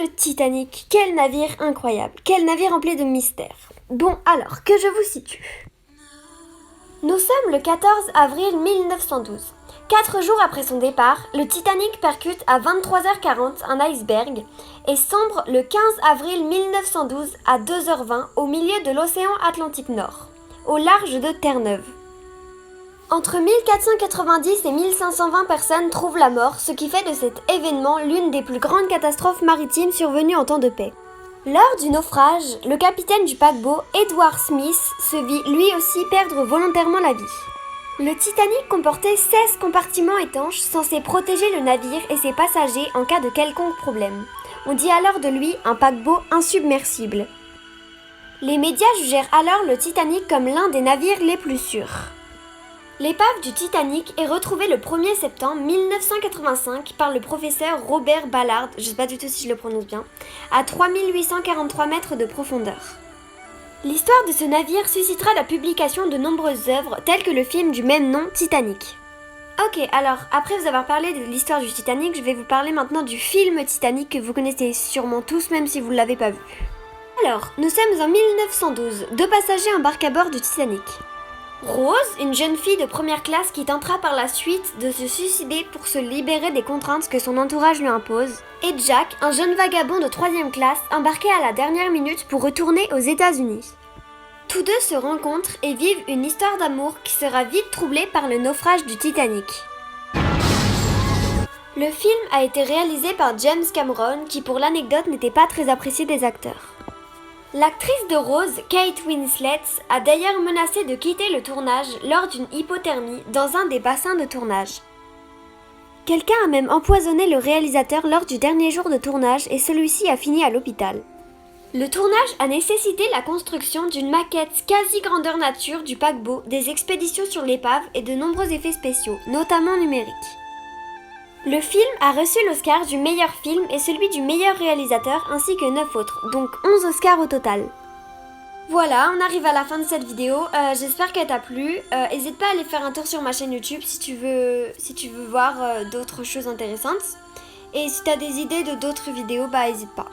le Titanic, quel navire incroyable, quel navire rempli de mystères. Bon alors, que je vous situe. Nous sommes le 14 avril 1912. 4 jours après son départ, le Titanic percute à 23h40 un iceberg et sombre le 15 avril 1912 à 2h20 au milieu de l'océan Atlantique Nord, au large de Terre-Neuve. Entre 1490 et 1520 personnes trouvent la mort, ce qui fait de cet événement l'une des plus grandes catastrophes maritimes survenues en temps de paix. Lors du naufrage, le capitaine du paquebot, Edward Smith, se vit lui aussi perdre volontairement la vie. Le Titanic comportait 16 compartiments étanches censés protéger le navire et ses passagers en cas de quelconque problème. On dit alors de lui un paquebot insubmersible. Les médias jugèrent alors le Titanic comme l'un des navires les plus sûrs. L'épave du Titanic est retrouvée le 1er septembre 1985 par le professeur Robert Ballard, je ne sais pas du tout si je le prononce bien, à 3843 mètres de profondeur. L'histoire de ce navire suscitera la publication de nombreuses œuvres telles que le film du même nom, Titanic. Ok, alors après vous avoir parlé de l'histoire du Titanic, je vais vous parler maintenant du film Titanic que vous connaissez sûrement tous même si vous ne l'avez pas vu. Alors, nous sommes en 1912, 2 passagers embarquent à bord du Titanic. Rose, une jeune fille de première classe qui tentera par la suite de se suicider pour se libérer des contraintes que son entourage lui impose, et Jack, un jeune vagabond de 3e classe embarqué à la dernière minute pour retourner aux États-Unis. Tous deux se rencontrent et vivent une histoire d'amour qui sera vite troublée par le naufrage du Titanic. Le film a été réalisé par James Cameron qui pour l'anecdote n'était pas très apprécié des acteurs. L'actrice de Rose, Kate Winslet, a d'ailleurs menacé de quitter le tournage lors d'une hypothermie dans un des bassins de tournage. Quelqu'un a même empoisonné le réalisateur lors du dernier jour de tournage et celui-ci a fini à l'hôpital. Le tournage a nécessité la construction d'une maquette quasi grandeur nature du paquebot, des expéditions sur l'épave et de nombreux effets spéciaux, notamment numériques. Le film a reçu l'Oscar du meilleur film et celui du meilleur réalisateur ainsi que 9 autres, donc 11 Oscars au total. Voilà, on arrive à la fin de cette vidéo, j'espère qu'elle t'a plu. N'hésite pas à aller faire un tour sur ma chaîne YouTube si tu veux voir d'autres choses intéressantes. Et si tu as des idées de d'autres vidéos, n'hésite pas.